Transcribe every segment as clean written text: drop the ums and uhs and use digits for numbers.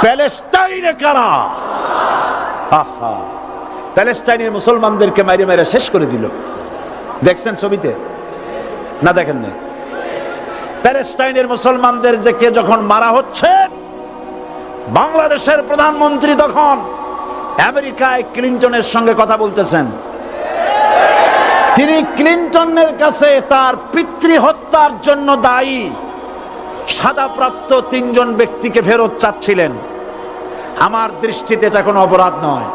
প্যালেস্টাইনে কারা? আহা, প্যালেস্টাইনের মুসলমানদেরকে মাইরে মাইরে শেষ করে দিল। দেখছেন ছবিতে না দেখেন না? প্যালেস্টাইনের মুসলমানদের যে কে যখন মারা হচ্ছে, বাংলাদেশের প্রধানমন্ত্রী তখন আমেরিকায় ক্লিনটনের সঙ্গে কথা বলতেছেন। তিনি ক্লিনটনের কাছে তার পিতৃ হত্যার জন্য দায়ী সাজাপ্রাপ্ত 3 জন ব্যক্তিকে ফেরত চাচ্ছিলেন। আমার দৃষ্টিতে এটা কোনো অপরাধ নয়।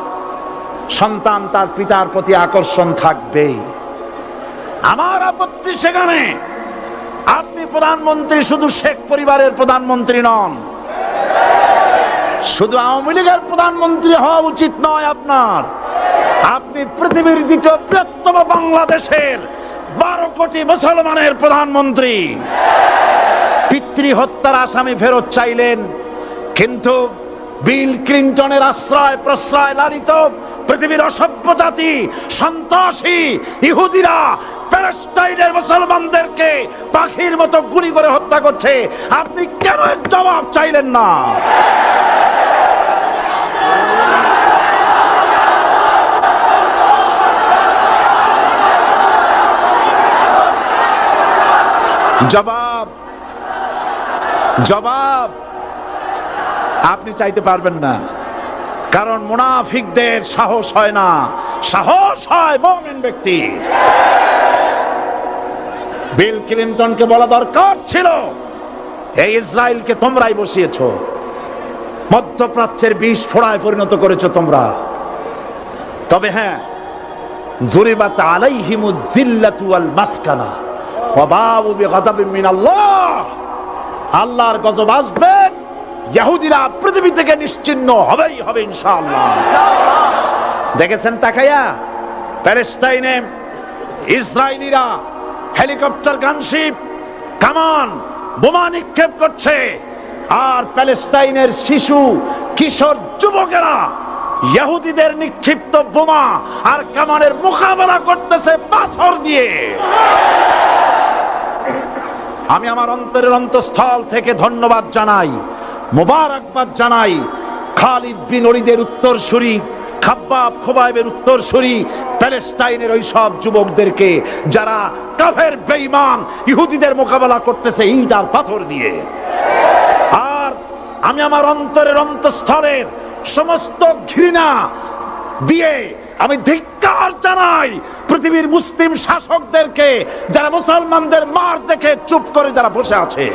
সন্তান তার পিতার প্রতি আকর্ষণ থাকবেই, আমার আপত্তি সেখানে। আপনি প্রধানমন্ত্রী, শুধু শেখ পরিবারের প্রধানমন্ত্রী নন, শুধু আওয়ামী লীগের প্রধানমন্ত্রী হওয়া উচিত নয় আপনার। আপনি পৃথিবীর দ্বিতীয় বৃহত্তম বাংলাদেশের 12 কোটি মুসলমানের প্রধানমন্ত্রী। পিতৃ হত্যার আসামি ফেরত চাইলেন, কিন্তু বিল ক্লিনটনের আশ্রয় প্রশ্রয় লালিত পৃথিবীর অসভ্য জাতি সন্ত্রাসী ইহুদিরা প্যালেস্টাইনের মুসলমানদেরকে পাখির মতো গুলি করে হত্যা করছে। আপনি কেন এর জবাব চাইলেন না? জবাব আপনি চাইতে পারবেন না, কারণ মুনাফিকদের সাহস হয় না, সাহস হয় মুমিন ব্যক্তি। বিল ক্লিনটনকে বলা দরকার ছিল, এই ইসরায়েলকে তোমরাই বসিয়েছো, মধ্যপ্রাচ্যের বিষ ফোড়ায় পরিণত করেছো তোমরা। তবে হ্যাঁ, যুরিবাত আলাইহিমুয যিল্লাতু ওয়াল মাসকানা ওয়া বাউ বিগাদাবিন মিনাল্লাহ। আল্লাহর গজব আসবে, ইহুদিরা পৃথিবী থেকে নিশ্চিহ্ন হবেই হবে ইনশাআল্লাহ। দেখেছেন তাকায়া, প্যালেস্টাইনে ইসরায়েলিরা হেলিকপ্টার, গানশিপ, কামান, বোমা নিক্ষেপ করছে, আর প্যালেস্টাইনের শিশু কিশোর যুবকেরা ইহুদিদের নিক্ষিপ্ত বোমা আর কামানের মোকাবেলা করতেছে পাথর দিয়ে। আমি আমার অন্তরের অন্তঃস্থল থেকে ধন্যবাদ জানাই, মোবারকবাদ জানাই খালিদ বিন ওলীদের উত্তরসূরি, খাব্বাব খোবাইবের উত্তরসূরি প্যালেস্টাইনের ওই সব যুবকদেরকে, যারা কাফের বেঈমান ইহুদিদের মোকাবেলা করতেছে ইট আর পাথর দিয়ে। আর আমি আমার অন্তরের অন্তঃস্থলের সমস্ত ঘৃণা দিয়ে আমি ধিক্কার জানাই পৃথিবীর মুসলিম শাসকদেরকে, যারা মুসলমানদের মার দেখে চুপ করে যারা বসে আছে।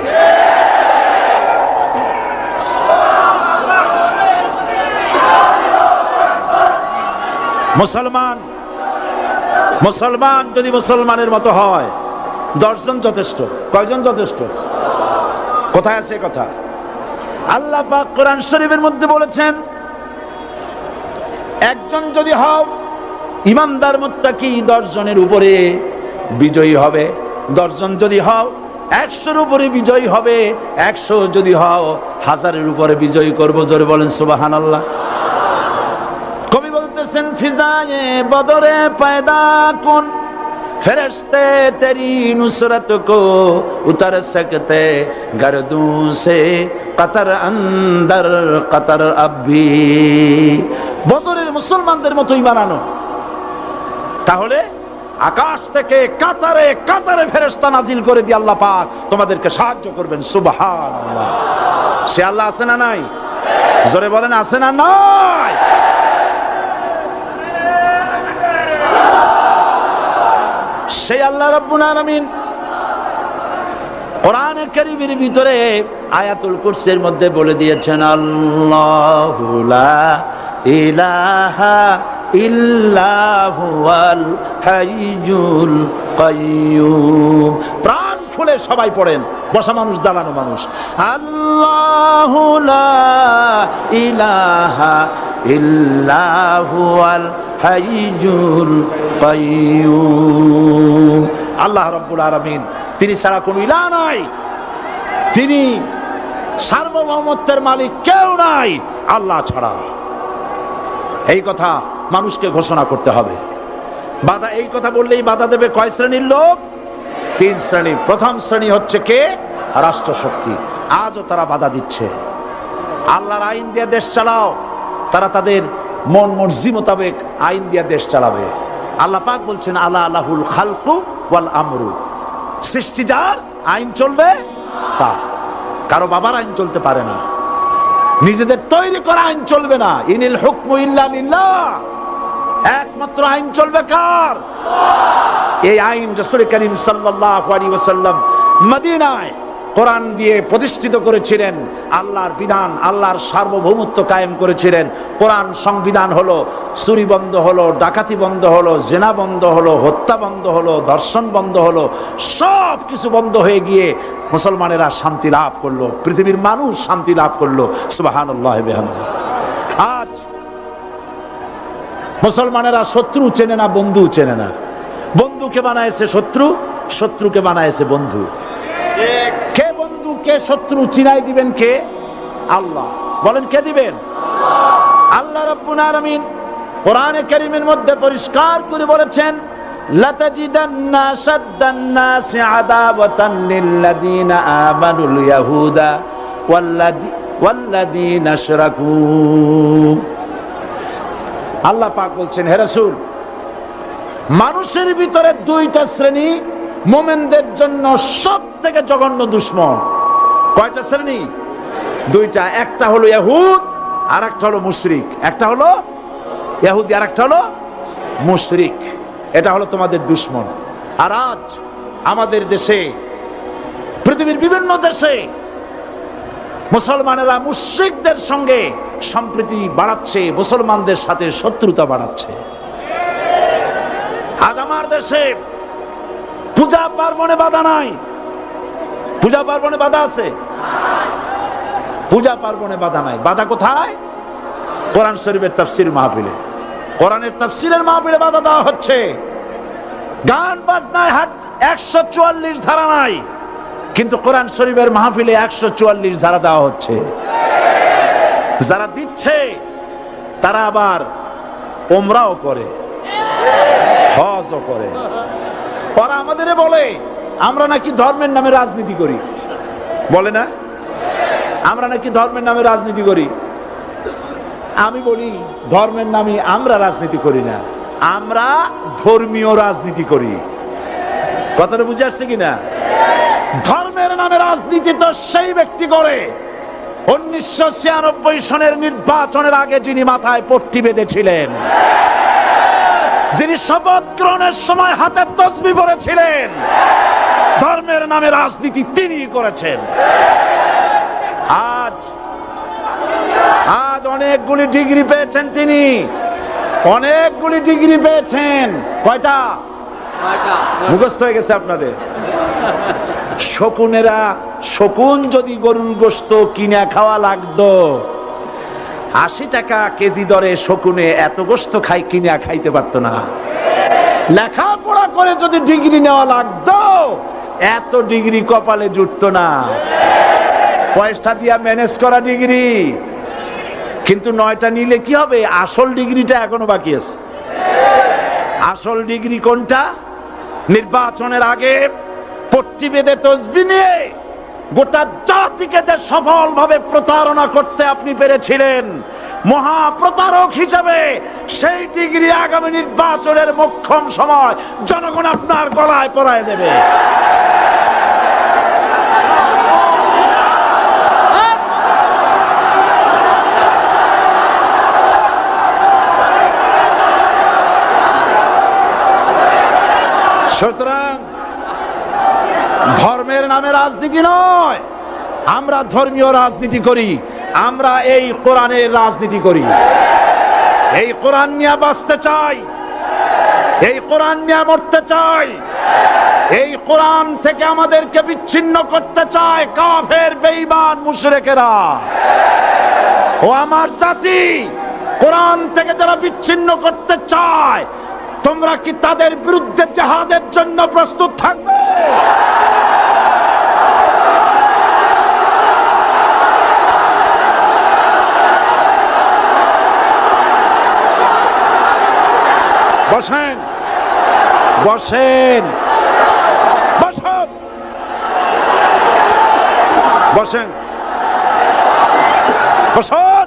মুসলমান যদি মুসলমানের মতো হয়, 10 জন যথেষ্ট। কয়জন যথেষ্ট? কোথায় আছে কথা? আল্লাহ পাক কোরআন শরীফের মধ্যে বলেছেন, একজন যদি হও ইমানদার মুত্তাকি, 10 জনের উপরে বিজয়ী হবে। 10 জন যদি হও 100-এর উপরে বিজয়ী হবে। 100 যদি হও 1000-এর উপরে বিজয়ী করব। জোরে বলেন সুবহানাল্লাহ। কবি বলতেছেন, ফিজায়ে বদরে পয়দা কুন ফেরেশতে তেরি নুসরত কো উতার সকতে গর্দু সে কতর অন্দর কতর আবি। বদরের মুসলমানদের মতো ঈমান আনো, তাহলে আকাশ থেকে কাতারে কাতারে ফেরেশতা নাজিল করে দিয়ে আল্লাহ পাক তোমাদেরকে সাহায্য করবেন। সুবহানাল্লাহ। সে আল্লাহ আছে না নাই? জোরে বলেন, আছে না নাই? সেই আল্লাহ রাব্বুল আলামিন কোরআনে কারীমের ভিতরে আয়াতুল কুরসির মধ্যে বলে দিয়েছেন, আল্লাহু লা ইলাহা ইল্লাহু আল হাইয়ুল কাইয়্যুম। প্রাণ খুলে সবাই পড়েন, বসা মানুষ, দাঁড়ানো মানুষ। আল্লাহু লা ইলাহা ইল্লাহু আল হাইয়ুল কাইয়্যুম। আল্লাহ রাব্বুল আলামিন, তিনি ছাড়া কোনো ইলাহ নাই, তিনি সার্বভৌমত্বের মালিক কেউ নাই আল্লাহ ছাড়া। এই কথা মানুষকে ঘোষণা করতে হবে। বাধা, এই কথা বললেই বাধা দেবে কয় শ্রেণীর লোক? 3 শ্রেণী। প্রথম শ্রেণী হচ্ছে কে? রাষ্ট্রশক্তি। আজও তারা বাধা দিচ্ছে, আল্লাহর আইন দিয়ে দেশ চালাও, তারা তাদের মন মর্জি মোতাবেক আইন দিয়ে দেশ চালাবে। আল্লাহ পাক বলছেন আলা আলাহুল খালকু ওয়াল আমরু, সৃষ্টি যার, আইন চলবে তা। কারো বাবার আইন চলতে পারে না, নিজেদের তৈরি করা আইন চলবে না। ইনিল হুকমু ইল্লা লিল্লাহ, একমাত্র আইন চলবে কার? এই আইন রাসূল করিম সাল্লাল্লাহু আলাইহি ওয়াসাল্লাম মদিনায় কোরআন দিয়ে প্রতিষ্ঠিত করেছিলেন। আল্লাহর বিধান, আল্লাহর সার্বভৌমত্ব কায়েম করেছিলেন। কোরআন সংবিধান হলো, চুরি বন্ধ হলো, ডাকাতি বন্ধ হলো, জেনা বন্ধ হলো, হত্যা বন্ধ হলো, ধর্ষণ বন্ধ হলো, সব কিছু বন্ধ হয়ে গিয়ে মুসলমানেরা শান্তি লাভ করলো, পৃথিবীর মানুষ শান্তি লাভ করলো। সুবহানাল্লাহ বিহামদিহি। আজ মুসলমানেরা শত্রু চেনে না, বন্ধু চেনে না। বন্ধুকে বানায়েছে শত্রু, শত্রুকে বানায়েছে বন্ধু। কে বন্ধু কে শত্রু চিনাই দিবেন কে? আল্লাহ। বলেন কে দিবেন? আল্লাহ রাব্বুল আলামিন কোরআনে কারীমের মধ্যে পরিষ্কার করে বলেছেন লাতাজিদান্না শাদ্দান নাসি আদাওয়াতান লিল্লাযীনা আমানুল ইয়াহুদা ওয়াল্লাযীনা আশরাকু। আল্লাহ পাক বলছেন, হে রাসূল, মানুষের ভিতরে দুইটা শ্রেণী মুমিনদের জন্য সবথেকে জঘন্য দুশমন। কয়টা শ্রেণী? দুইটা। একটা হলো ইহুদ আর একটা হলো মুশরিক। একটা হলো ইহুদি আর একটা হলো মুশরিক। এটা হলো তোমাদের দুশমন। আর আজ আমাদের দেশে, পৃথিবীর বিভিন্ন দেশে মুসলমানেরা মুশরিকদের সঙ্গে সম্প্রীতি বাড়াচ্ছে, মুসলমানদের সাথে শত্রুতা বাড়াচ্ছে। আজ আমার দেশে পূজা পার্বণে বাধা নাই। পূজা পার্বণে বাধা আছে? পূজা পার্বণে বাধা নাই। বাধা কোথায়? কোরআন শরীফের তাফসীর মাহফিলে। কোরআনের তাফসীরের মাহফিলে বাধা দেওয়া হচ্ছে। গান বাজনায় 144 ধারা নাই, কিন্তু কোরআন শরীফের মাহফিলে 144 ধারা দেওয়া হচ্ছে। যারা দিচ্ছে তারা আবার ওমরাও করে, হজও করে। ওরা আমাদের বলে আমরা নাকি ধর্মের নামে রাজনীতি করি। বলে না? আমরা নাকি ধর্মের নামে রাজনীতি করি। আমি বলি ধর্মের নামে আমরা রাজনীতি করি না, আমরা ধর্মীয় রাজনীতি করি। কথাটা বুঝে আসছে কিনা? ধর্মের নামে রাজনীতি তো সেই ব্যক্তি করে 1996 সনের নির্বাচনের আগে যিনি মাথায় পট্টি বেঁধেছিলেন, যিনি শপথ গ্রহণের সময় হাতে তসবিহ পড়েছিলেন। ধর্মের নামে রাজনীতি তিনি করেছেন। আজ অনেকগুলি ডিগ্রি পেয়েছেন তিনি, অনেকগুলি ডিগ্রি পেয়েছেন। কয়টা? মুখস্থ হয়ে গেছে আপনাদের। শকুনেরা, শকুন যদি গরুর গোশত কিনে খাওয়া লাগতো, 80 টাকা কেজি দরে শকুনে এত গোশত কিনে খাইতে পারতো না। লেখাপড়া করে যদি ডিগ্রি নেওয়া লাগতো, এত ডিগ্রি কপালে জুটতো না। পয়সা দিয়া ম্যানেজ করা ডিগ্রি। কিন্তু 9টা নিলে কি হবে? আসল ডিগ্রিটা এখনো বাকি আছে। আসল ডিগ্রি কোনটা? নির্বাচনের আগে পট্টি বেঁধে তসবিহ নিয়ে গোটা জাতিকে যে সফলভাবে প্রতারণা করতে আপনি পেরেছিলেন, মহা প্রতারক হিসেবে সেই ডিগ্রি আগামী নির্বাচনের মোক্ষম সময় জনগণ আপনার গলায় পরায় দেবে। সুতরাং ধর্মের নামে রাজনীতি নয়, আমরা ধর্মীয় রাজনীতি করি। আমরা এই কোরআনের রাজনীতি করি। এই কোরআন নিয়ে বাঁচতে চাই, এই কোরআন নিয়ে মরতে চাই। এই কোরআন থেকে আমাদেরকে বিচ্ছিন্ন করতে চায় কাফের, বেঈমান, মুশরিকেরা। ও আমার জাতি, কোরআন থেকে যারা বিচ্ছিন্ন করতে চায়, তোমরা কি তাদের বিরুদ্ধে জিহাদের জন্য প্রস্তুত থাকবে? বসেন, বসেন, বসেন, বসেন। বসুন।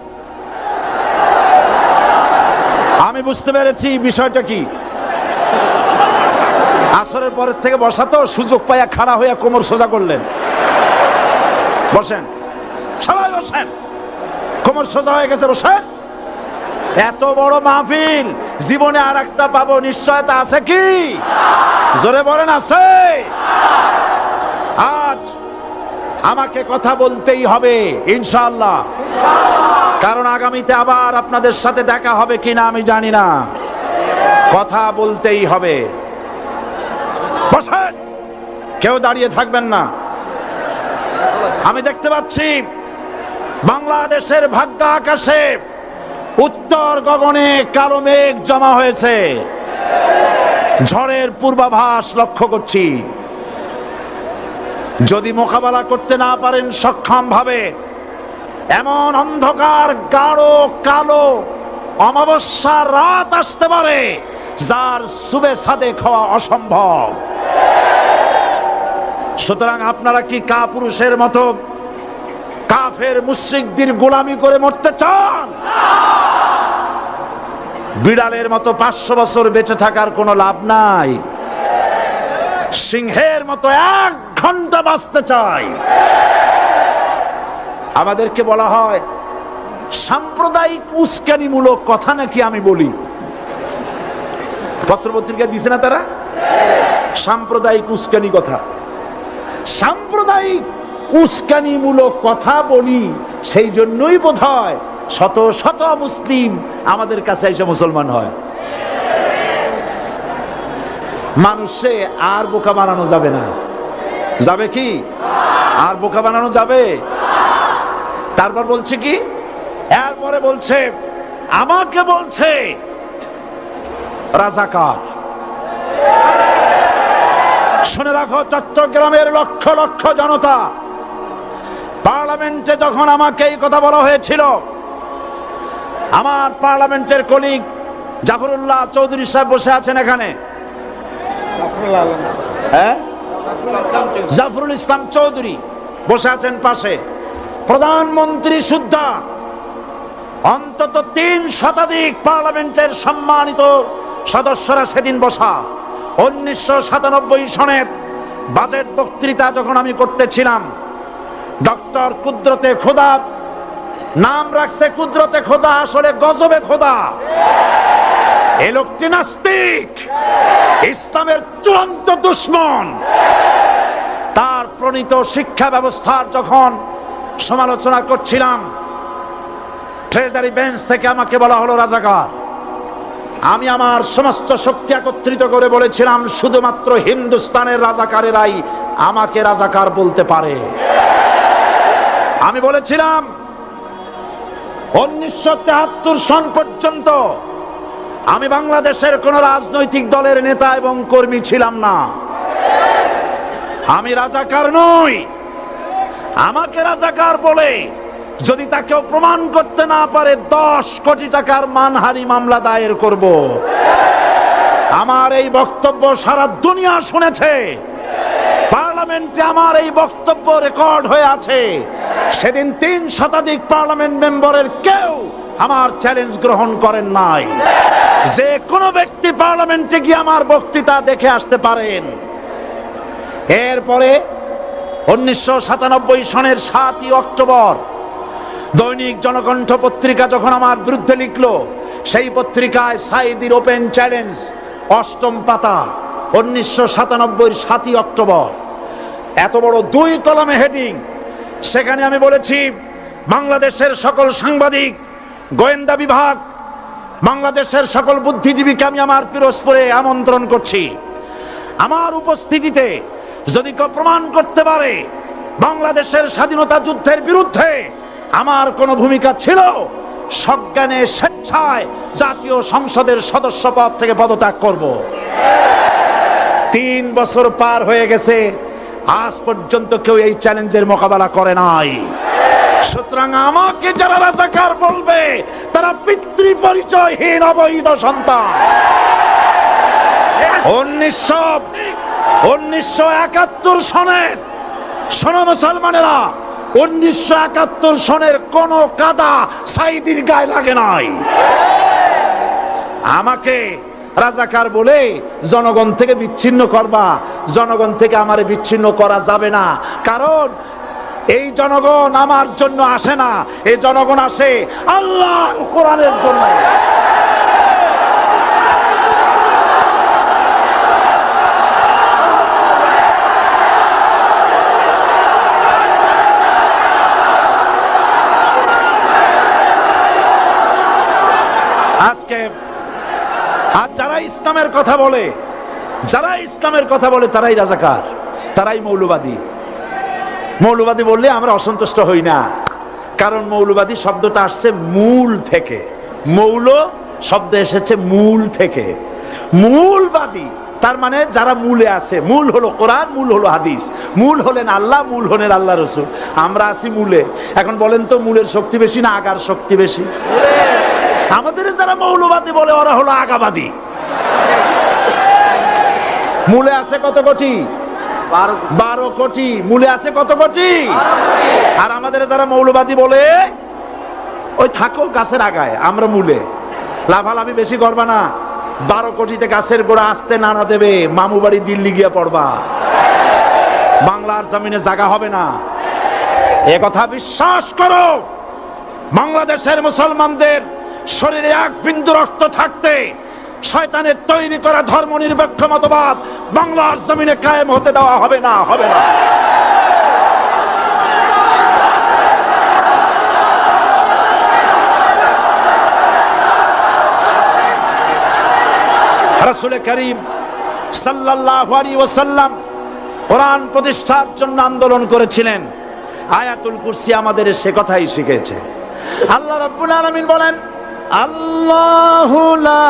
আমি বুঝতে পেরেছি বিষয়টা কি। আসরের পরের থেকে বসা তো, সুযোগ পাইয়া খাড়া হইয়া কোমর সোজা করলেন। বসেন সবাই, বসেন। কোমর সোজা হয়ে গেছে, বসেন। এত বড় মাহফিল, জীবনে আর একটা পাবো নিশ্চয়তা আছে কি? জোরে বলেন, আছে? আজ আমাকে কথা বলতেই হবে ইনশাআল্লাহ, কারণ আগামীতে আবার আপনাদের সাথে দেখা হবে কিনা আমি জানি না। কথা বলতেই হবে। বসেন, কেউ দাঁড়িয়ে থাকবেন না। আমি দেখতে পাচ্ছি বাংলাদেশের ভাগ্য আকাশে উত্তর গগনে কালো মেঘ জমা হয়েছে, ঝড়ের পূর্বাভাস লক্ষ্য করছি। যদি মোকাবেলা করতে না পারেন সক্ষম ভাবে, এমন অন্ধকার গাঢ় কালো অমাবস্যার রাত আসতে পারে যার সুবে সাদে খাওয়া অসম্ভব। সুতরাং আপনারা কি কাপুরুষের মতো কাফের মুশরিকদের গোলামি করে মরতে চান? বিড়ালের মতো 500 বছর বেঁচে থাকার কোনো লাভ নাই। সিংহের মতো 1 ঘন্টা বাঁচতে চাই। আমাদেরকে বলা হয় সাম্প্রদায়িক উস্কানিমূলক কথা নাকি আমি বলি। পত্রপত্রিকা দিছে না তারা? সাম্প্রদায়িক উস্কানি কথা, সাম্প্রদায়িক উস্কানিমূলক কথা বলি। সেই জন্যই বোধহয় শত শত মুসলিম আমাদের কাছে এসে মুসলমান হয়। মানুষে আর বোকা বানানো যাবে না। যাবে কি? আর বোকা বানানো যাবে? তারপর বলছে কি, এরপরে বলছে আমাকে বলছে রাজাকার। শুনে রাখো চট্টগ্রামের লক্ষ লক্ষ জনতা, পার্লামেন্টে যখন আমাকে এই কথা বলা হয়েছিল, আমার পার্লামেন্টের কলিগ জাফরুল্লাহ চৌধুরী সাহেব বসে আছেন এখানে, জাফরুল ইসলাম চৌধুরী বসে আছেন পাশে, প্রধানমন্ত্রী সুদ্ধা, অন্তত 3 শতাধিক পার্লামেন্টের সম্মানিত সদস্যরা সেদিন বসা। 1997 সনের বাজেট বক্তৃতা যখন আমি করতেছিলাম, ডক্টর কুদরতে খোদা, নাম রাখছে কুদরতে খোদা, আসলে গজবে খোদা। এই লোকটি নাস্তিক, ইসলামের চূড়ান্ত দুশমন। তার প্রণীত শিক্ষা ব্যবস্থার যখন সমালোচনা করছিলাম, ট্রেজারি বেঞ্চ থেকে আমাকে বলা হলো রাজাকার। আমি আমার সমস্ত শক্তি একত্রিত করে বলেছিলাম শুধুমাত্র হিন্দুস্তানের রাজাকারেরাই আমাকে রাজাকার বলতে পারে। আমি বলেছিলাম 1973 সন পর্যন্ত আমি বাংলাদেশের কোন রাজনৈতিক দলের নেতা এবং কর্মী ছিলাম না। আমি রাজাকার নই। আমাকে রাজাকার বলে যদি তাকেও প্রমাণ করতে না পারে 10 কোটি টাকার মানহানি মামলা দায়ের করব। আমার এই বক্তব্য সারা দুনিয়া শুনেছে। পার্লামেন্টে আমার এই বক্তব্য রেকর্ড হয়ে আছে। সেদিন 3 শতাধিক পার্লামেন্ট মেম্বারের কেউ আমার চ্যালেঞ্জ গ্রহণ করেন নাই। যে কোনো ব্যক্তি পার্লামেন্টে গিয়ে আমার বক্তৃতা দেখে আসতে পারেন। এরপরে 1997 সনের 7ই অক্টোবর দৈনিক জনকণ্ঠ পত্রিকা যখন আমার বিরুদ্ধে লিখলো, সেই পত্রিকায় সাইদির ওপেন চ্যালেঞ্জ 8ম পাতা, 1997 7ই অক্টোবর, এত বড় 2 কলমে হেডিং। সেখানে আমি বলেছি বাংলাদেশের সকল সাংবাদিক, গোয়েন্দা বিভাগ, বাংলাদেশের সকল বুদ্ধিজীবীকে আমি আমার পিরোজপুরে আমন্ত্রণ করছি। আমার উপস্থিতিতে যদি কেউ প্রমাণ করতে পারে বাংলাদেশের স্বাধীনতা যুদ্ধের বিরুদ্ধে আমার কোনো ভূমিকা ছিল, সজ্ঞানে স্বেচ্ছায় জাতীয় সংসদের সদস্য পদ থেকে পদত্যাগ করব। 3 বছর পার হয়ে গেছে, আজ পর্যন্ত কেউ এই চ্যালেঞ্জের মোকাবেলা করে নাই। সুতরাং আমাকে যারা রাজাকার বলবে তারা পিতৃ পরিচয়হীন অবৈধ সন্তান। 1971 সনে শোনো মুসলমানেরা, 1971 সনের কোন কাদা সাইদির গায়ে লাগে নাই। আমাকে রাজাকার বলে জনগণ থেকে বিচ্ছিন্ন করবা, জনগণ থেকে আমারে বিচ্ছিন্ন করা যাবে না। কারণ এই জনগণ আমার জন্য আসে না, এই জনগণ আসে আল্লাহর কোরআনের জন্য। আজকে আর যারা ইসলামের কথা বলে, যারা ইসলামের কথা বলে তারাই রাজাকার, তারাই মৌলবাদী। মৌলবাদী বললে আমরা অসন্তুষ্ট হই না, কারণ মৌলবাদী শব্দটা আসছে মূল থেকে। মৌল শব্দ এসেছে মূল থেকে। মূলবাদী তার মানে যারা মূলে আছে। মূল হলো কোরআন, মূল হলো হাদিস, মূল হলেন আল্লাহ, মূল হলেন আল্লাহ রসুল। আমরা আছি মূলে। এখন বলেন তো মূলের শক্তি বেশি না আগার শক্তি বেশি? আমাদের যারা মৌলবাদী বলে ওরা হলো আগাবাদী। মূলে আছে কত কোটি? 12 কোটি। মূলে আছে কত কোটি? আর আমাদের যারা মৌলবাদী বলে ওই থাকো গাছের আগায়, আমরা মূলে। লাফালাফি বেশি করবা না, 12 কোটিতে গাছের গোড়া আসতে নানা দেবে, মামু বাড়ি দিল্লি গিয়ে পড়বা, বাংলার জমিনে জায়গা হবে না। এ কথা বিশ্বাস করো। বাংলাদেশের মুসলমানদের শরীরে এক বিন্দু রক্ত থাকতে শয়তানের তৈরি করা ধর্ম নিরপেক্ষ মতবাদ বাংলার জমিনে কায়েম হতে দেওয়া হবে না, হবে না। রাসূল করিম সাল্লাল্লাহু আলাইহি ওয়াসাল্লাম কোরআন প্রতিষ্ঠার জন্য আন্দোলন করেছিলেন। আয়াতুল কুরসি আমাদের সে কথাই শিখেছে। আল্লাহ রাব্বুল আলামিন বলেন, আল্লাহু লা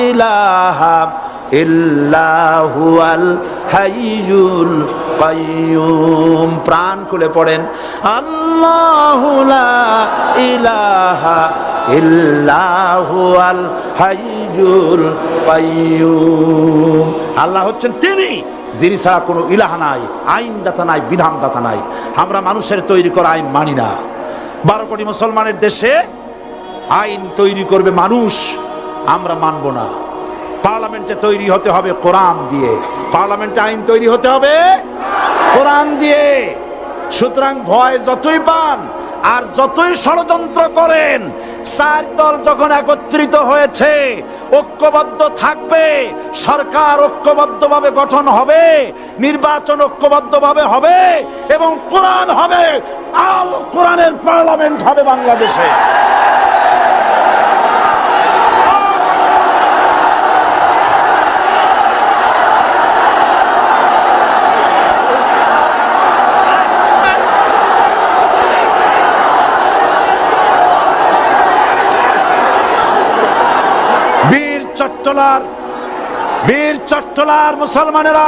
ইলাহা ইল্লা হুয়াল হাইয়ুল কাইয়্যুম। প্রাণ খুলে পড়েন, আল্লাহু লা ইলাহা ইল্লা হুয়াল হাইয়ুল কাইয়্যুম। আল্লাহ হচ্ছেন তিনি, যিনি ছাড়া কোনো ইলাহ নাই, আইনদাতা নাই, বিধানদাতা নাই। আমরা মানুষের তৈরি করা আইন মানি না। 12 কোটি মুসলমানের দেশে আইন তৈরি করবে মানুষ, আমরা মানব না। পার্লামেন্টে তৈরি হতে হবে কোরআন দিয়ে, পার্লামেন্টে আইন তৈরি হতে হবে কোরআন দিয়ে। সুতরাং ভয় যতই পান আর যতই ষড়যন্ত্র করেন, 4 দল যখন একত্রিত হয়েছে, ঐক্যবদ্ধ থাকবে, সরকার ঐক্যবদ্ধভাবে গঠন হবে, নির্বাচন ঐক্যবদ্ধভাবে হবে এবং কোরআন হবে, আল কোরআনের পার্লামেন্ট হবে বাংলাদেশে। বীর চট্টলার মুসলমানেরা,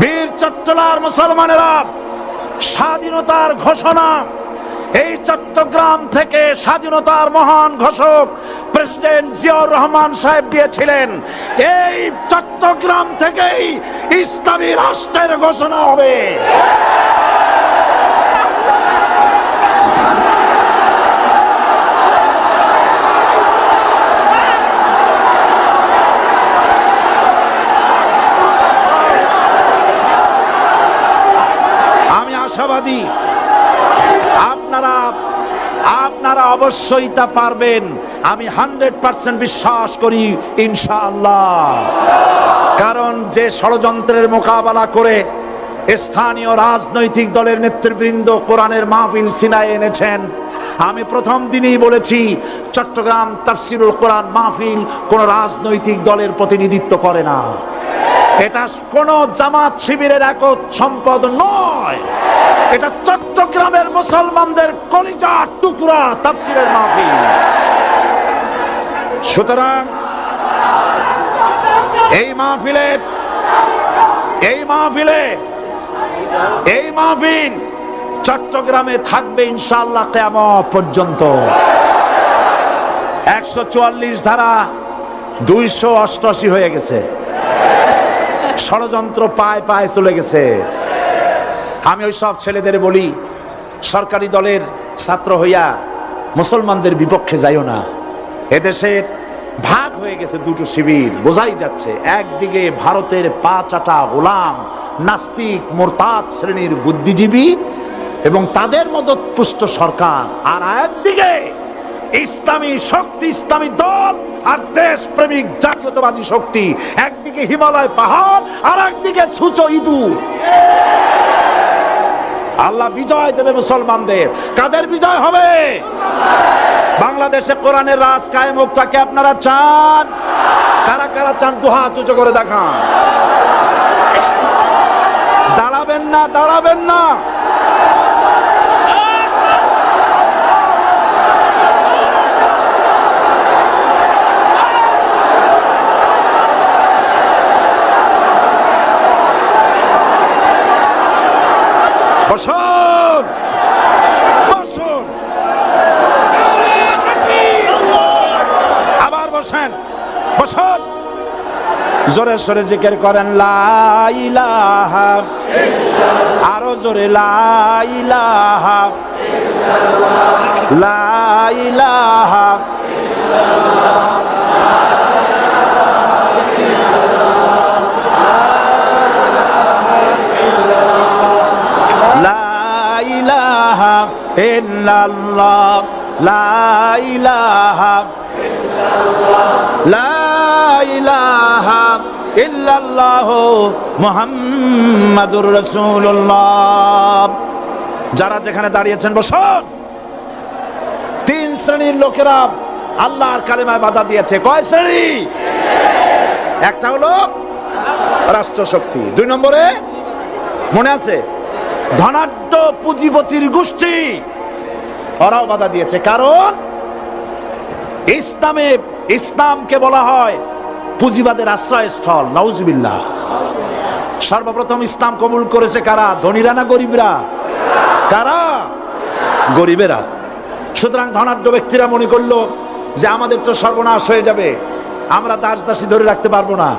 বীর চট্টলার মুসলমানেরা স্বাধীনতার ঘোষণা এই চট্টগ্রাম থেকে স্বাধীনতার মহান ঘোষক প্রেসিডেন্ট জিয়াউর রহমান সাহেব দিয়েছিলেন। এই চট্টগ্রাম থেকেই ইসলামী রাষ্ট্রের ঘোষণা হবে। আশাবাদী আপনারা অবশ্যই তা পারবেন। আমি 100% বিশ্বাস করি ইনশাআল্লাহ। কারণ যে ষড়যন্ত্রের মোকাবেলা করে স্থানীয় রাজনৈতিক দলের নেতৃবৃন্দ কোরআনের মাহফিল সিনায় এনেছেন, আমি প্রথম দিনই বলেছি চট্টগ্রাম তাফসিরুল কোরআন মাহফিল কোন রাজনৈতিক দলের প্রতিনিধিত্ব করে না। এটা কোন জামাত শিবিরের একক সম্পদ নয়, এটা চট্টগ্রামের মুসলমানদের কলিজার টুকরা তাফসীরের মাহফিল। সুতরাং এই মাহফিল চট্টগ্রামে থাকবে ইনশাআল্লাহ কিয়ামত পর্যন্ত। 144 ধারা 288 হয়ে গেছে, ষড়যন্ত্র পায় পায় চলে গেছে। আমি ওই সব ছেলেদের বলি, সরকারি দলের ছাত্র হইয়া মুসলমানদের বিপক্ষে যাইও না। এদেশের ভাগ হয়ে গেছে দুটো শিবির, বোঝাই যাচ্ছে। একদিকে ভারতের পা চাটা গোলাম নাস্তিক মোরতাদ শ্রেণীর বুদ্ধিজীবী এবং তাদের মদতপুষ্ট সরকার, আর একদিকে ইসলামী শক্তি, ইসলামী দল আর দেশপ্রেমিক জাতীয়তাবাদী শক্তি। একদিকে হিমালয় পাহাড় আর একদিকে সূচো ইঁদুর। আল্লাহ বিজয় দেবে মুসলমানদের। কাদের বিজয় হবে? বাংলাদেশে কোরআনের রাজ কায়েম হোক, তাকে আপনারা চান? কারা কারা চান দু হাত উঁচু করে দেখান। দাঁড়াবেন না, দাঁড়াবেন না। বসুন, বসুন, আবার বসেন, বসুন। জোরে সোরে জিকির করেন লা ইলাহা, আরো জোরে লা ইলাহা, লা ইলাহা, ইল্লাল্লাহ, লা ইলাহা, লা ইলাহা ইল্লাল্লাহ মুহাম্মাদুর রাসূলুল্লাহ। যারা যেখানে দাঁড়িয়েছেন বসুন। তিন শ্রেণীর লোকেরা আল্লাহর কালেমায় বাধা দিয়েছে। কয় শ্রেণী? একটা হলো রাষ্ট্রশক্তি, দুই নম্বরে মনে আছে ধনাঢ্য পুঁজিপতির গোষ্ঠী, ওরাও বাধা দিয়েছে। কারণ ইসলামকে বলা হয় পুঁজিবাদের আশ্রয়স্থল। নাউজুবিল্লাহ। সর্বপ্রথম ইসলাম কবুল করেছে কারা? ধনীরা না গরিবরা? কারা? গরিবেরা। সুতরাং ধনাঢ্য ব্যক্তিরা মনে করলো যে আমাদের তো সর্বনাশ হয়ে যাবে, আমরা দাস দাসী ধরে রাখতে পারবো না,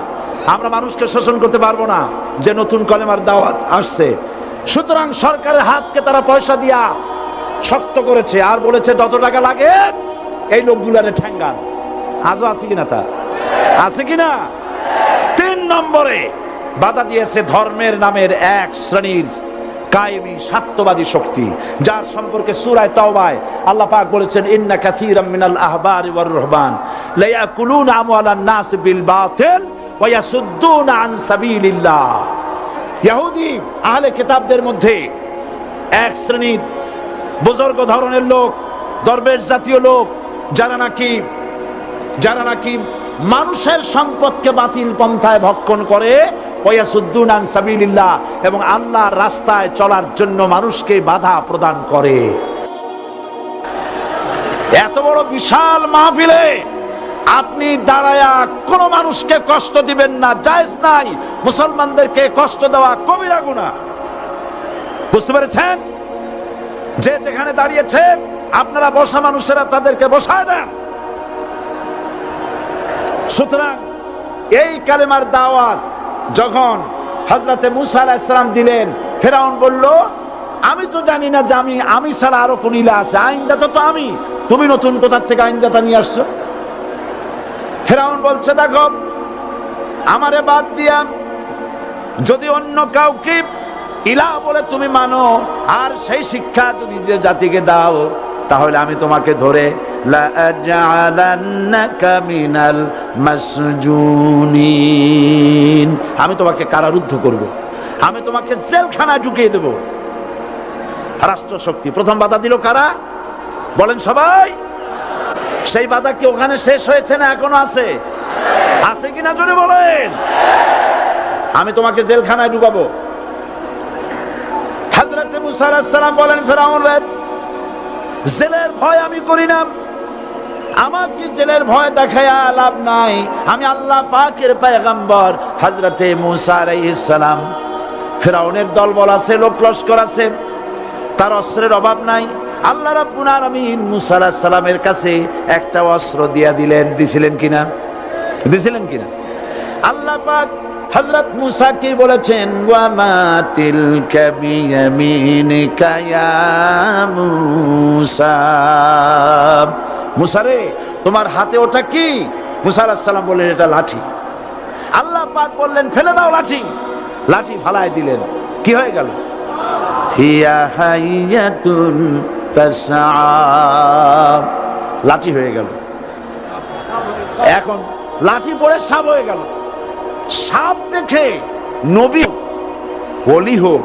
আমরা মানুষকে শোষণ করতে পারবো না, যে নতুন কলেমার দাওয়াত আসছে। সুতরাং সরকারের হাতকে তারা পয়সা দিয়া শক্ত করেছে আর বলেছে যত টাকা লাগে এই লোকগুলারে ঠ্যাঙ্গান। আজও আছে কিনা? তা আছে কিনা? তিন নম্বরে বাধা দিয়েছে ধর্মের নামের এক শ্রেণীর কায়েমি স্বার্থবাদী শক্তি, যার সম্পর্কে সূরা তাওবায় আল্লাহ পাক বলেছেন ইন্না কাসীরাম মিনাল আহবারি ওয়ার রুহবান লা ইয়াকুলুনা আমওয়ালান নাস বিল বাতিল ওয়া ইয়াসুদ্দুনা আন সাবিলিল্লাহ। ইহুদি আহলে কিতাবদের মধ্যে এক শ্রেণীর বুজুর্গ ধরনের লোক, দরবেশ জাতীয় লোক, যারা নাকি মানুষের সম্পদকে বাতিল পন্থায় ভক্ষণ করে, ওয়াসুদ্দুনা আন সাবিলিল্লাহ, এবং আল্লাহর রাস্তায় চলার জন্য মানুষকে বাধা প্রদান করে। এত বড় বিশাল মাহফিলে আপনি দাঁড়ায়া কোন মানুষকে কষ্ট দিবেন না, জায়েজ নাই। মুসলমানদেরকে কষ্ট দেওয়া কবিরা গুনাহ। বুঝতে পেরেছেন? যে যেখানে দাঁড়িয়েছে আপনারা বসা মানুষেরা তাদেরকে বসায় দেন। সুতরাং এই কালেমার দাওয়াত যখন হযরতে মুসা আলাইহিস সালাম দিলেন, ফেরাউন বলল আমি তো জানি না যে আমি ছাড়া আরো কোন ইলাহ আছে, আইনদাতা তো আমি, তুমি নতুন কোথা থেকে আইনদাতা নিয়ে আসছো? ফেরাউন বলছে দেখো আমারে বাদ দিয়া যদি অন্য কাউকে ইলাহ বলে তুমি মানো আর সেই শিক্ষা যদি যে জাতিকে দাও, তাহলে আমি তোমাকে ধরে লাআজআলান্নাকা মিনাল মাসজুনিন, আমি তোমাকে কারারুদ্ধ করব, আমি তোমাকে জেলখানায় ঢুকিয়ে দেব। রাষ্ট্রশক্তি প্রথম বাধা দিল কারা? বলেন সবাই। সেই বাধা কি ওখানে শেষ হয়েছে না এখনো আছে? আছে কিনা জোরে বলেন। আমি তোমাকে জেলখানায় ঢুকাবো। হযরতে মুসা আলাইহিস সালাম বলেন ফেরাউন রে, জেলের ভয় আমি করি না, আমার কি জেলের ভয় দেখায়া লাভ নাই, আমি আল্লাহ পাকের পয়গম্বর হযরতে মুসা আলাইহিস সালাম। ফেরাউনের দলবল আছে, লোক লস্কর আছে, তার অস্ত্রের অভাব নাই। আল্লাহ রাব্বুল আলামিন মুসা আলাইহিস সালামের কাছে একটা অস্ত্র দিয়া দিলেন। দিছিলেন কিনা? আল্লাহ পাক হযরত মুসা কি বলেছেন, ওয়া মা তিলকা বিয়ামিনিকা ইয়া মুসা। মুসা রে, তোমার হাতে ওটা কি? মুসা আলাইহিস সালাম বললেন, এটা লাঠি। আল্লাহ পাক বললেন, ফেলে দাও লাঠি। লাঠি ফালায় দিলেন, কি হয়ে গেল? হিয়া হাইয়াতুন তাসআ, লাঠি হয়ে গেল। এখন লাঠি পড়ে সাপ হয়ে গেল। সাপ দেখে নবী ওলি হোক,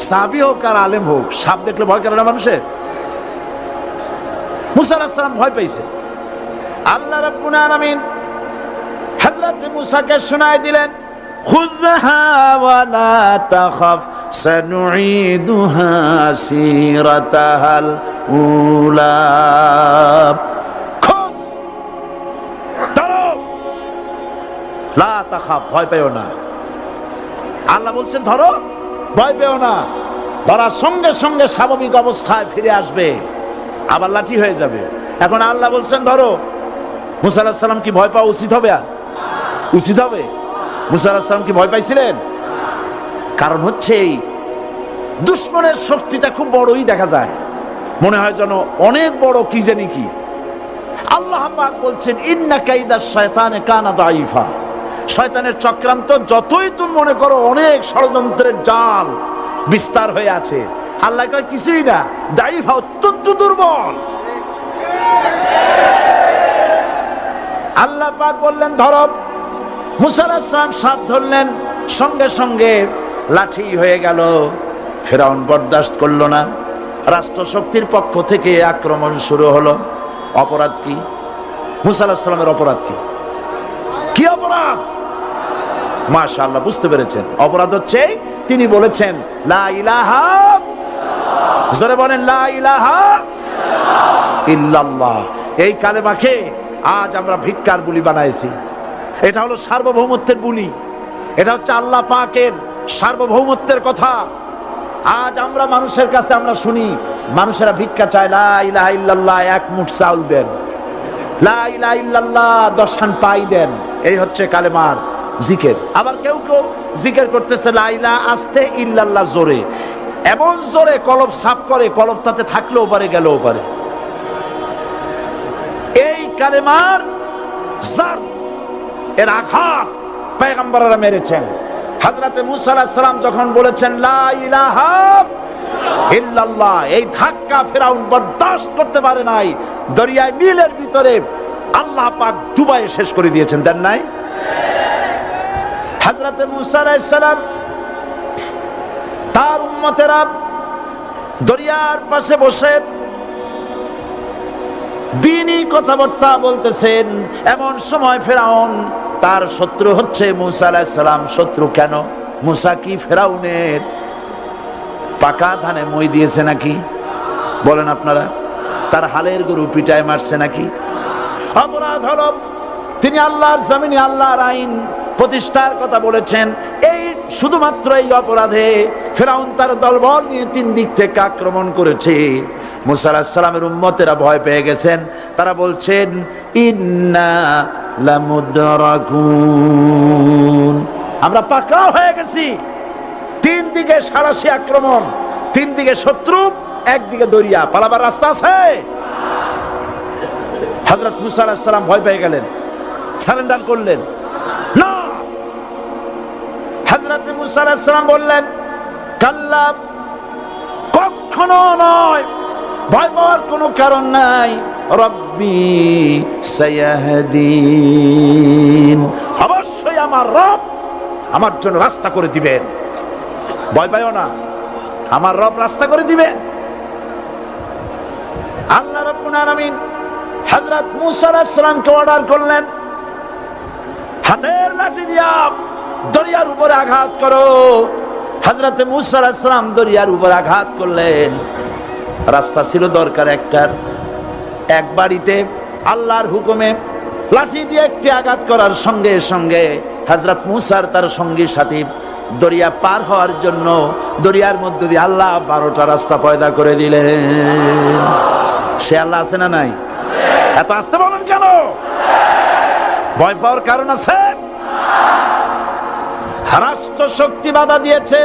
সাহাবী হোক আর আলেম হোক, সাপ দেখলে ভয় করে না মানুষের? মুসা আলাইহিস সালাম ভয় পাইছে। আল্লাহ রাব্বুল আলামিন হযরত মুসাকে শোনায় দিলেন, খুযহা ওয়া লা তাখাফ সানুঈদুহা সিরাতাহাল উলা। লা তাখাফ, ভয় পেও না। আল্লাহ বলছেন ধরো, ভয় পেও না। ধরার সঙ্গে সঙ্গে স্বাভাবিক অবস্থায় ফিরে আসবে, আবার লাঠি হয়ে যাবে। এখন আল্লাহ বলছেন ধরো। মুসা আলাইহিস সালাম কি ভয় পাওয়া উচিত হবে? উচিত হবে? মুসা আলাইহিস সালাম কি ভয় পাইছিলেন? কারণ হচ্ছে এই দুশমনের শক্তিটা খুব বড়ই দেখা যায়, মনে হয় যেন অনেক বড়, কি জানি কি। আল্লাহ পাক বলছেন, ইন্না কাইদাশ শায়তানে কানা দাঈফা। শয়তানের চক্রান্ত যতই তুমি মনে করো অনেক ষড়যন্ত্রের জাল বিস্তার হয়ে আছে, আল্লাহ কয় কিছুই না, দাঈফা, অত্যন্ত দুর্বল। আল্লাহ পাক বললেন ধরো। মুসা আলাইহিস সালাম সাপ ধরলেন, সঙ্গে সঙ্গে লাঠি হয়ে গেল। ফিরআউন বরদাস্ত করলো না, রাষ্ট্রশক্তির পক্ষ থেকে আক্রমণ শুরু হলো। অপরাধ কি? মুসা আলাইহিস সালামের অপরাধ কি? কি অপরাধ? মাশাআল্লাহ, বুঝতে পেরেছেন। অপরাধ হচ্ছে তিনি বলেছেন লা ইলাহা, জোরে বলেন লা ইলাহা ইল্লাল্লাহ। এই কালেমাকে আজ আমরা ভিক্ষার বুলি বানাইছি। এটা হলো সার্বভৌমত্বের বুলি, এটা হচ্ছে আল্লাহ পাকের সার্বভৌমত্বের কথা। আজ আমরা মানুষের কাছে আমরা শুনি, মানুষেরা ভিক্ষা চায়, লা ইলাহা ইল্লাল্লাহ, এক মুঠ চাউল দেন, লা ইলাহা ইল্লাল্লাহ 10 খান পাই দেন। এই হচ্ছে কালেমার জিকির। আবার কেউ কেউ জিকির করতেছে লা ইলাহা আস্তে, ইল্লাল্লাহ জোরে, এমন জোরে কলব সাফ করে, কলব তাতে থাকলেও পারে, গেলেও পারে। এই কালেমার জার, এর আঘাত পয়গম্বররা মেরেছেন। হযরত মুসা আলাইহিস সালাম যখন বলেছেন লা ইলাহা ইল্লাল্লাহ, এই ধাক্কা ফিরআউন বরদাস্ত করতে পারে নাই। দরিয়ায় নীলের ভিতরে আল্লাহ পাক ডুবাইয়ে শেষ করে দিয়েছেন, দেন নাই? হযরত মুসা আলাইহিস সালাম তার উম্মতেরা দরিয়ার পাশে বসে দ্বীনি কথাবার্তা বলতেছেন। এমন সময় ফিরআউন, তার শত্রু হচ্ছে মুসা আলাইহিস সালাম। শত্রু কেন? মুসা কি ফিরআউনের পাকা ধানে মই দিয়েছে নাকি? বলেন আপনারা। তার হালের গরু পিটায় মারছে নাকি? অপরাধ হলো তিনি আল্লাহর জমিনে আল্লাহর আইন প্রতিষ্ঠার কথা বলেছেন। এই শুধুমাত্র এই অপরাধে ফিরআউন তার দলবল নিয়ে 3 দিক থেকে আক্রমণ করেছে। মুসা আলাইহিস সালামের উম্মতেরা ভয় পেয়ে গেছেন। তারা বলছেন ইন্না লামুদরাকুন, আমরা পাকড়াও হয়ে গেছি। 3 দিকে সারাশি আক্রমণ, 3 দিকে শত্রু, একদিকে দরিয়া, পালাবার রাস্তা আছে? হযরত মুসা আলাইহিস সালাম ভয় পেয়ে গেলেন, সারেন্ডার করলেন না। হযরত মুসা আলাইহিস সালাম বললেন কাল্লা, কখনো নয়, ভয় পাওয়ার কোনো কারণ নাই। রব্বি সায়াহদিন, অবশ্যই আমার রব আমার জন্য রাস্তা করে দিবেন। ভয় পাইও না, আমার রব রাস্তা করে দিবেন। আল্লাহ রাব্বুল আলামিন হযরত মুসা আলাইহিস সালামকে অর্ডার করলেন, হাতের লাঠি দিয়া দরিয়ার উপরে আঘাত করো। হযরত মুসা আলাইহিস সালাম দরিয়ার উপর আঘাত করলেন। রাস্তা ছিল দরকার একটার, এক বাড়িতে আল্লাহর হুকুমে লাঠি দিয়ে একটি আঘাত করার সঙ্গে সঙ্গে হযরত মুসার তার সঙ্গী সাথী দরিয়া পার হওয়ার জন্য দরিয়ার মধ্যে দিয়ে আল্লাহ 12টা রাস্তা পয়দা করে দিলেন। সে আল্লাহ আছে না নাই? এত আসতে বলেন কেন? ভয় পাওয়ার কারণ আছে? রাষ্ট্র শক্তি বাধা দিয়েছে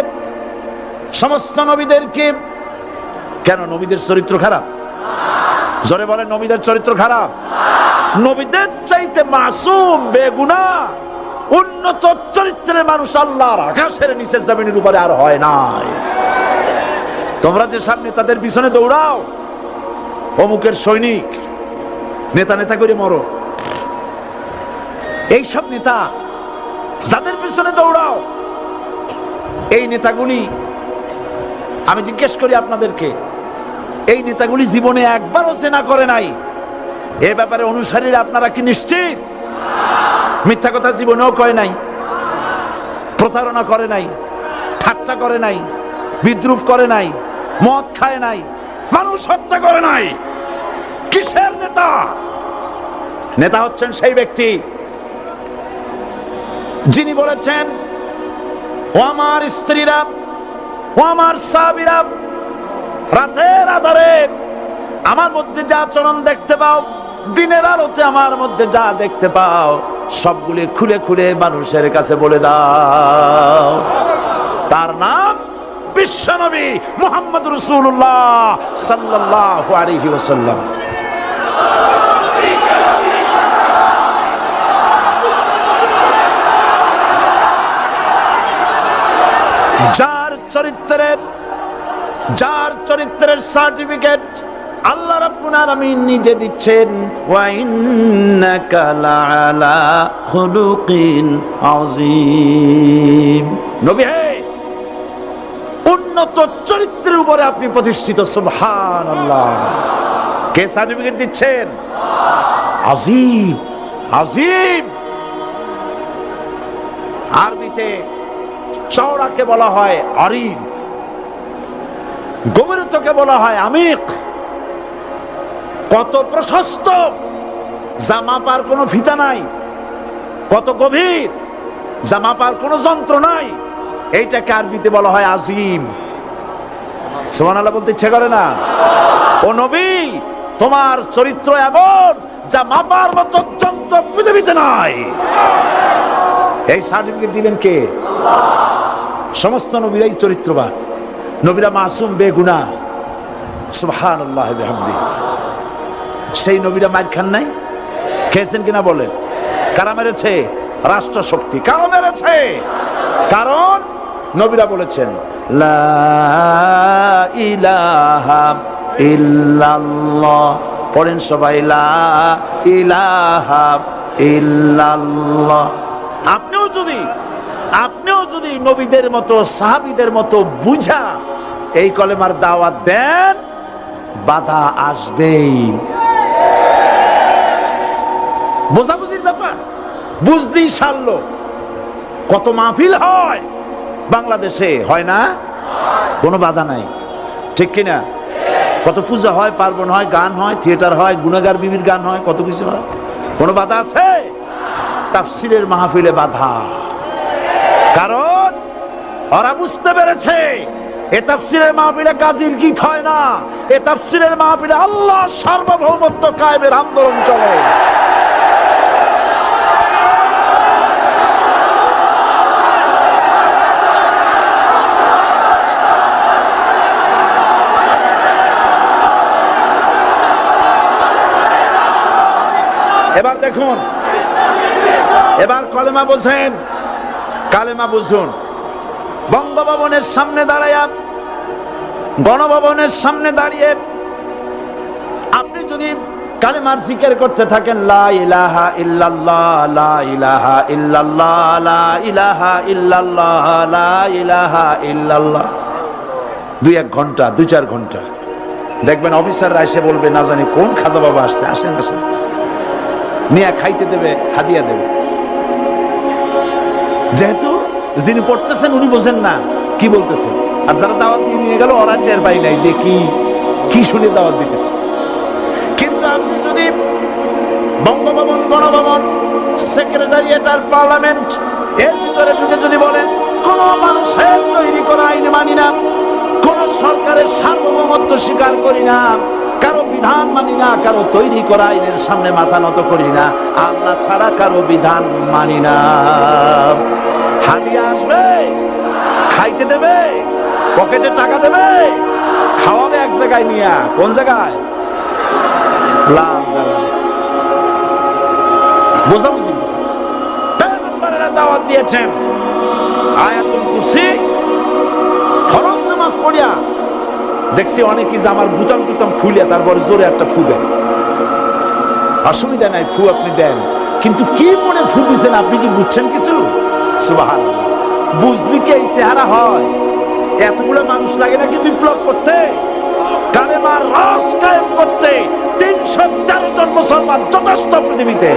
সমস্ত নবীদেরকে। কেন? নবীদের চরিত্র খারাপ? জোরে বলেন, নবীদের চরিত্র খারাপ? নবীদের চাইতে মাসুম, বেগুনাহ, উন্নত চরিত্রের মানুষ আল্লাহর আকাশের নিচে জমিনের উপরে আর হয় নাই। তোমরা যে সামনে তাদের পিছনে দৌড়াও, অমুকের সৈনিক, নেতা নেতা করে মরো, এইসব নেতা যাদের পিছনে দৌড়াও, এই নেতাগুলি, আমি জিজ্ঞেস করি আপনাদেরকে, এই নেতাগুলি জীবনে একবারও জেনা করে নাই? এ ব্যাপারে অনুসারীরা আপনারা কি নিশ্চিত? মিথ্যা কথা জীবনেও কয় নাই, প্রতারণা করে নাই, ঠাট্টা করে নাই, বিদ্রুপ করে নাই, মদ খায় নাই, মানুষ হত্যা করে নাই। কিসের নেতা? নেতা হচ্ছেন সেই ব্যক্তি যিনি বলেছেন, ও আমার স্ত্রীরা, ও আমার সাহাবীরা, রাতের আধারে আমার মধ্যে যা আচরণ দেখতে পাও, দিনের আলোতে আমার মধ্যে যা দেখতে পাও, সবগুলি খুলে খুলে মানুষের কাছে বলে দাও। তার নাম বিশ্বনবী মুহাম্মদ রাসূলুল্লাহ সাল্লাল্লাহু আলাইহি ওয়াসাল্লাম। যার চরিত্রের সার্টিফিকেট আল্লাহ রাব্বুল আলামিন নিজে দিচ্ছেন, ওয়া ইন্নাকা লাআলা খুলুকিন আযীম। নবী হে, উন্নত চরিত্রের উপরে আপনি প্রতিষ্ঠিত। সুবহানাল্লাহ। কে সার্টিফিকেট দিচ্ছেন? আযীম, আযীম। আরবিতে চওড়াকে বলা হয় আরিদ, গভীরতাকে বলা হয় আমিক। কত প্রশস্ত, যা মাপার কোনো ফিতা নাই, কত গভীর, যা মাপার কোনো যন্ত্র নাই, এইটাকে আরবিতে বলা হয় আজিম। সুবহানাল্লাহ বলতে ইচ্ছে করে না? ও নবী, তোমার চরিত্র এমন যা মাপার মতো যন্ত্র পৃথিবীতে নাই। এই সার্টিফিকেট দিলেন কে? সমস্ত নবীরাই চরিত্রবান, নবীরা মাসুম, বেগুনাহ। সুবহানাল্লাহ বিহামদিহি। সেই নবীরা মার খান নাই? খেয়েছেন কিনা বলেন? কারা মেরেছে? রাষ্ট্র শক্তি। কারা মেরেছে? কারণ নবীরা বলেছেন লা ইলাহা ইল্লাল্লাহ। পড়েন সবাই, লা ইলাহা ইল্লাল্লাহ। আপনিও যদি নবীদের মতো, সাহাবীদের মতো বুঝা এই কলেমার দাওয়াত দেন, বাধা আসবেই। বোঝাবুঝির ব্যাপার, বুঝতেই সারলো। কত মাহফিল হয় বাংলাদেশে, হয় না? কোনো বাধা নাই, ঠিক কিনা? কত পূজা হয়, পার্বণ হয়, গান হয়, থিয়েটার হয়, গুনাহগার বিবির গান হয়, কত কিছু হয়। কোনো বাধা আছে? তাফসীরের মাহফিলে বাধা। কারণ ওরা বুঝতে পেরেছে এ তাফসীরের মাহফিলে গাজীর গীত হয় না, এ তাফসীরের মাহফিলে আল্লাহর সার্বভৌমত্ব কায়েমের আন্দোলন চলে। এবার দেখুন, এবার কলেমা বোঝেন, কালেমা বুঝুন। বঙ্গভবনের সামনে দাঁড়ায়া, গণভবনের সামনে দাঁড়িয়ে আপনি যদি কালেমার জিকির করতে থাকেন, লা ইলাহা ইল্লাল্লাহ, লা ইলাহা ইল্লাল্লাহ, লা ইলাহা ইল্লাল্লাহ, লা ইলাহা ইল্লাল্লাহ, 2-1 ঘন্টা, 2-4 ঘন্টা, দেখবেন অফিসাররা এসে বলবে, না জানি কোন খাজা বাবা আসছে, আসেন আসেন, নিয়ে খাইতে দেবে, হাদিয়া দেবে। যেহেতু যিনি পড়তেছেন উনি বোঝেন না কি বলতেছেন, আর যারা দাওয়াত দিয়ে নিয়ে গেল ওরা টের পাই নাই যে কি শুনে দাওয়াত দিতেছে। কিন্তু আপনি যদি বঙ্গভবন, গণভবন, সেক্রেটারিয়েট, পার্লামেন্ট এর ভিতরে ঢুকে যদি বলেন, কোন মানুষের তৈরি করা আইন মানি না, কোন সরকারের সার্বভৌমত্ব স্বীকার করি না, কারো বিধান মানি না, কারো তৈরি করা আইনের সামনে মাথা নত করি না, আল্লাহ ছাড়া কারো বিধান মানি না, হাদিয়া আসবে, খাইতে দেবে, পকেটে টাকা দেবে, খাওয়াবে এক জায়গায় নিয়ে। কোন জায়গায়? লাল জায়গায়। বোঝাবুঝি পেগম্বরেরা দাওয়াত দিয়েছেন আয়াতুল কুরসি ফরজ নামাজ পড়িয়া। দেখছি অনেকেই জামার বুতাম টুতাম খুলে তারপর জোরে একটা ফু দেন। অসুবিধা নাই, ফু আপনি দেন, কিন্তু কি মনে ফু দিচ্ছেন আপনি কি বুঝছেন কিছু? সুবহানাল্লাহ। বুঝবি কি এই চেহারা হয়? এতগুলো মানুষ লাগে নাকি বিপ্লব করতে, কালেমার রস কায়েম করতে? 313 জন মুসলমান যথেষ্ট পৃথিবীতে।